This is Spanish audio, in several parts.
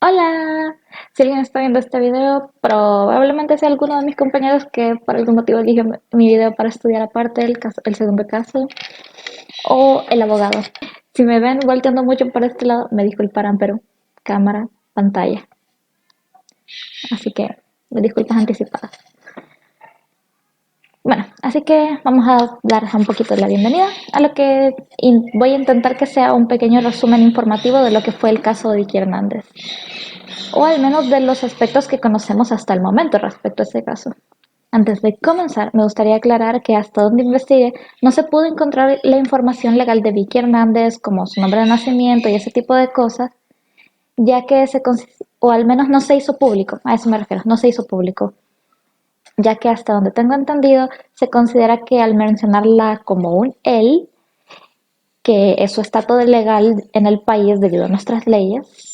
Hola, si alguien está viendo este video, probablemente sea alguno de mis compañeros que por algún motivo eligió mi video para estudiar aparte el segundo caso, o el abogado. Si me ven volteando mucho por este lado, me disculparán, pero cámara, pantalla. Así que me disculpas anticipadas. Bueno, así que vamos a dar un poquito de la bienvenida a lo que voy a intentar que sea un pequeño resumen informativo de lo que fue el caso de Vicky Hernández, o al menos de los aspectos que conocemos hasta el momento respecto a este caso. Antes de comenzar, me gustaría aclarar que hasta donde investigué no se pudo encontrar la información legal de Vicky Hernández, como su nombre de nacimiento y ese tipo de cosas, ya que o al menos no se hizo público, a eso me refiero, no se hizo público, ya que hasta donde tengo entendido se considera que al mencionarla como un él, que es su estatus legal en el país debido a nuestras leyes,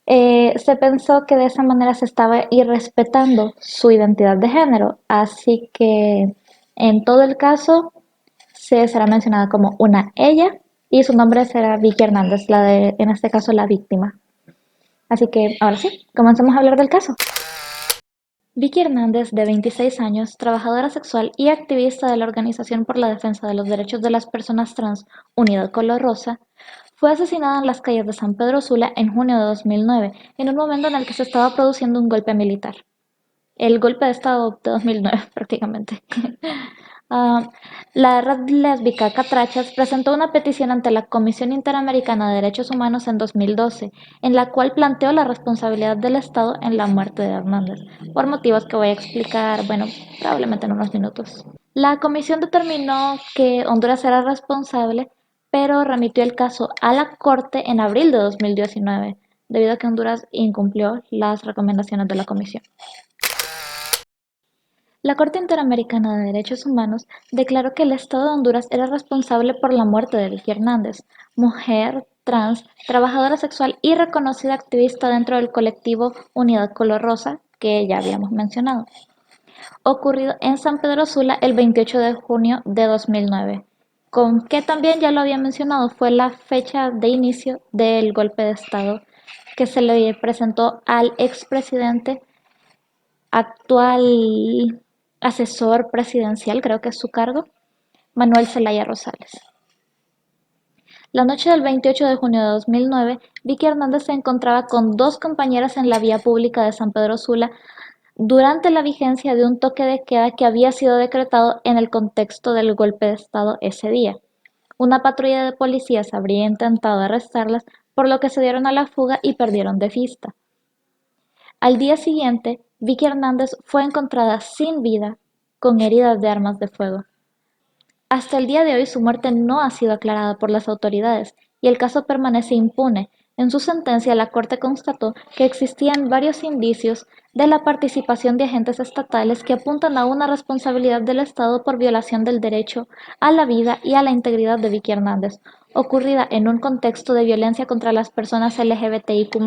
se pensó que de esa manera se estaba irrespetando su identidad de género, así que en todo el caso se será mencionada como una ella y su nombre será Vicky Hernández, en este caso la víctima. Así que ahora sí, comencemos a hablar del caso. Vicky Hernández, de 26 años, trabajadora sexual y activista de la Organización por la Defensa de los Derechos de las Personas Trans, Unidad Color Rosa, fue asesinada en las calles de San Pedro Sula en junio de 2009, en un momento en el que se estaba produciendo un golpe militar. El golpe de Estado de 2009, prácticamente. Ah, la red lésbica Catrachas presentó una petición ante la Comisión Interamericana de Derechos Humanos en 2012, en la cual planteó la responsabilidad del Estado en la muerte de Hernández, por motivos que voy a explicar, bueno, probablemente en unos minutos. La comisión determinó que Honduras era responsable, pero remitió el caso a la Corte en abril de 2019, debido a que Honduras incumplió las recomendaciones de la comisión. La Corte Interamericana de Derechos Humanos declaró que el Estado de Honduras era responsable por la muerte de Vicky Hernández, mujer trans, trabajadora sexual y reconocida activista dentro del colectivo Unidad Color Rosa, que ya habíamos mencionado, ocurrido en San Pedro Sula el 28 de junio de 2009, con que también ya lo había mencionado, fue la fecha de inicio del golpe de Estado que se le presentó al expresidente actual asesor presidencial, creo que es su cargo, Manuel Zelaya Rosales. La noche del 28 de junio de 2009, Vicky Hernández se encontraba con dos compañeras en la vía pública de San Pedro Sula durante la vigencia de un toque de queda que había sido decretado en el contexto del golpe de Estado ese día. Una patrulla de policías habría intentado arrestarlas, por lo que se dieron a la fuga y perdieron de vista. Al día siguiente, Vicky Hernández fue encontrada sin vida, con heridas de armas de fuego. Hasta el día de hoy su muerte no ha sido aclarada por las autoridades y el caso permanece impune. En su sentencia, la Corte constató que existían varios indicios de la participación de agentes estatales que apuntan a una responsabilidad del Estado por violación del derecho a la vida y a la integridad de Vicky Hernández, ocurrida en un contexto de violencia contra las personas LGBTIQ+,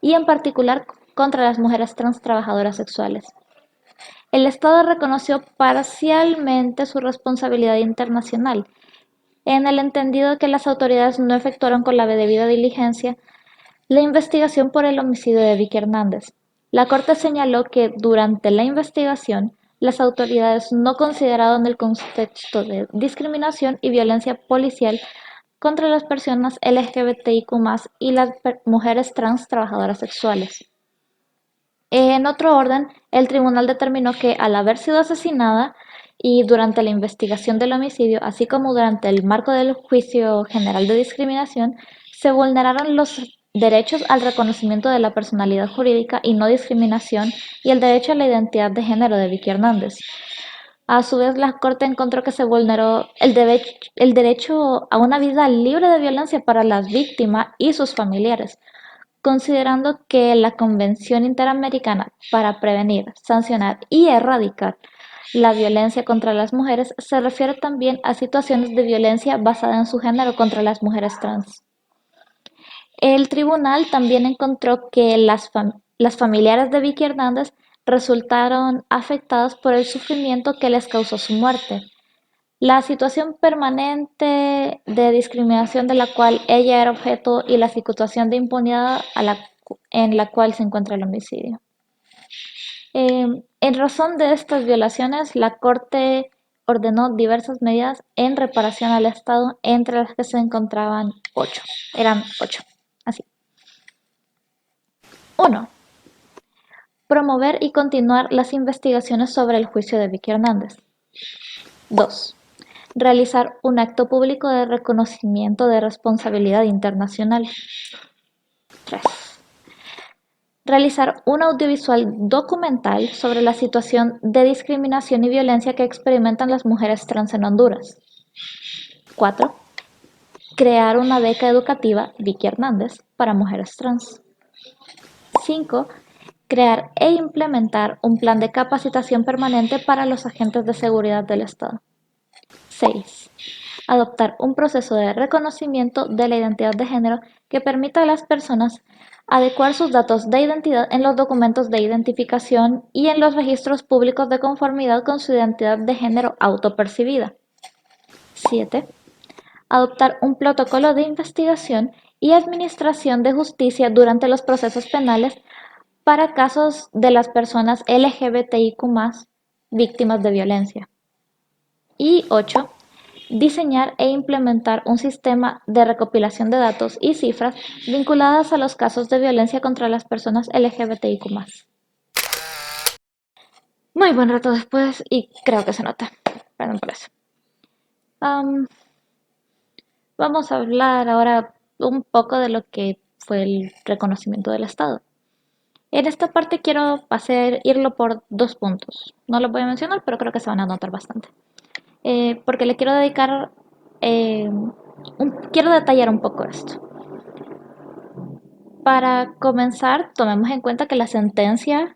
y en particular contra las mujeres trans trabajadoras sexuales. El Estado reconoció parcialmente su responsabilidad internacional, en el entendido que las autoridades no efectuaron con la debida diligencia la investigación por el homicidio de Vicky Hernández. La Corte señaló que durante la investigación las autoridades no consideraron el contexto de discriminación y violencia policial contra las personas LGBTIQ+, y las mujeres trans trabajadoras sexuales. En otro orden, el tribunal determinó que al haber sido asesinada y durante la investigación del homicidio, así como durante el marco del juicio general de discriminación, se vulneraron los derechos al reconocimiento de la personalidad jurídica y no discriminación y el derecho a la identidad de género de Vicky Hernández. A su vez, la Corte encontró que se vulneró el derecho a una vida libre de violencia para las víctimas y sus familiares, considerando que la Convención Interamericana para Prevenir, Sancionar y Erradicar la Violencia contra las Mujeres se refiere también a situaciones de violencia basada en su género contra las mujeres trans. El tribunal también encontró que las familiares de Vicky Hernández resultaron afectadas por el sufrimiento que les causó su muerte. La situación permanente de discriminación de la cual ella era objeto y la situación de impunidad a la en la cual se encuentra el homicidio. En razón de estas violaciones, la Corte ordenó diversas medidas en reparación al Estado, entre las que se encontraban 8. Eran 8. Así. 1. Promover y continuar las investigaciones sobre el juicio de Vicky Hernández. 2. Realizar un acto público de reconocimiento de responsabilidad internacional. 3. Realizar un audiovisual documental sobre la situación de discriminación y violencia que experimentan las mujeres trans en Honduras. 4. Crear una beca educativa Vicky Hernández para mujeres trans. 5. Crear e implementar un plan de capacitación permanente para los agentes de seguridad del Estado. 6. Adoptar un proceso de reconocimiento de la identidad de género que permita a las personas adecuar sus datos de identidad en los documentos de identificación y en los registros públicos de conformidad con su identidad de género autopercibida. 7. Adoptar un protocolo de investigación y administración de justicia durante los procesos penales para casos de las personas LGBTIQ+, víctimas de violencia. Y 8. Diseñar e implementar un sistema de recopilación de datos y cifras vinculadas a los casos de violencia contra las personas LGBTIQ+. Muy buen rato después y creo que se nota. Perdón por eso. Vamos a hablar ahora un poco de lo que fue el reconocimiento del Estado. En esta parte quiero irlo por 2 puntos. No los voy a mencionar, pero creo que se van a notar bastante. Porque le quiero dedicar, quiero detallar un poco esto. Para comenzar, tomemos en cuenta que la sentencia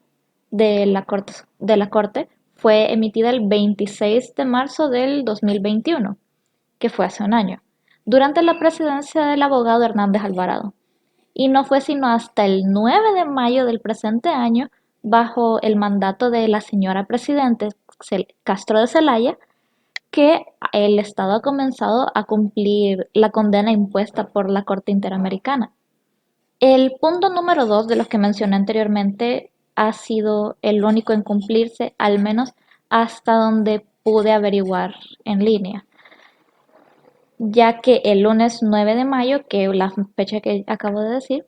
de la Corte fue emitida el 26 de marzo del 2021, que fue hace un año, durante la presidencia del abogado Hernández Alvarado. Y no fue sino hasta el 9 de mayo del presente año, bajo el mandato de la señora presidente Castro de Zelaya, que el Estado ha comenzado a cumplir la condena impuesta por la Corte Interamericana. El punto número 2 de los que mencioné anteriormente ha sido el único en cumplirse, al menos hasta donde pude averiguar en línea, ya que el lunes 9 de mayo, que es la fecha que acabo de decir,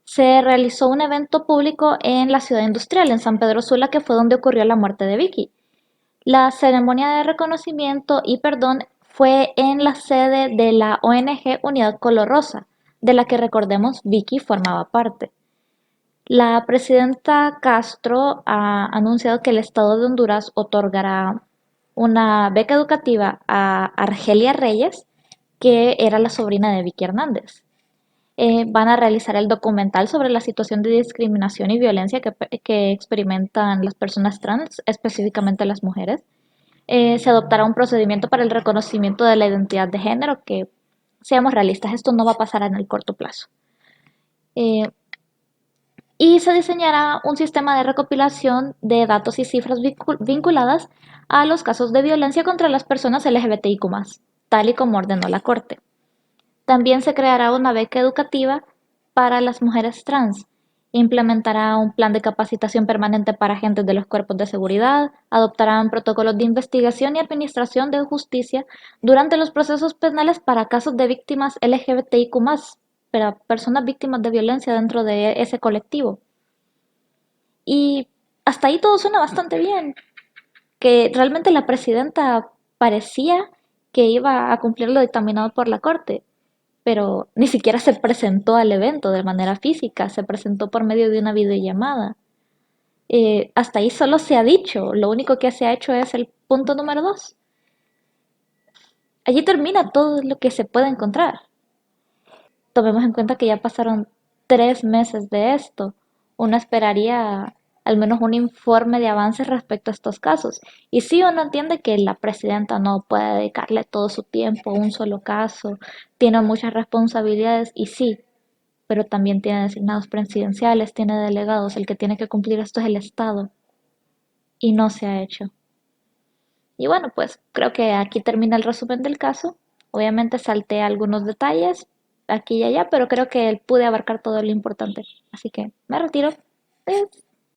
se realizó un evento público en la ciudad industrial, en San Pedro Sula, que fue donde ocurrió la muerte de Vicky. La ceremonia de reconocimiento y perdón fue en la sede de la ONG Unidad Color Rosa, de la que recordemos Vicky formaba parte. La presidenta Castro ha anunciado que el Estado de Honduras otorgará una beca educativa a Argelia Reyes, que era la sobrina de Vicky Hernández. Van a realizar el documental sobre la situación de discriminación y violencia que experimentan las personas trans, específicamente las mujeres. Se adoptará un procedimiento para el reconocimiento de la identidad de género, que, seamos realistas, esto no va a pasar en el corto plazo. Y se diseñará un sistema de recopilación de datos y cifras vinculadas a los casos de violencia contra las personas LGBTIQ+, tal y como ordenó la Corte. También se creará una beca educativa para las mujeres trans. Implementará un plan de capacitación permanente para agentes de los cuerpos de seguridad, adoptarán protocolos de investigación y administración de justicia durante los procesos penales para casos de víctimas LGBTIQ+, para personas víctimas de violencia dentro de ese colectivo. Y hasta ahí todo suena bastante bien, que realmente la presidenta parecía que iba a cumplir lo dictaminado por la Corte, pero ni siquiera se presentó al evento de manera física, se presentó por medio de una videollamada. Hasta ahí solo se ha dicho, lo único que se ha hecho es el punto número 2. Allí termina todo lo que se puede encontrar. Tomemos en cuenta que ya pasaron 3 meses de esto. Uno esperaría al menos un informe de avances respecto a estos casos. Y sí, uno entiende que la presidenta no puede dedicarle todo su tiempo a un solo caso, tiene muchas responsabilidades y sí, pero también tiene designados presidenciales, tiene delegados, el que tiene que cumplir esto es el Estado y no se ha hecho. Y bueno, pues creo que aquí termina el resumen del caso. Obviamente salté algunos detalles, aquí y allá, pero creo que pude abarcar todo lo importante. Así que me retiro.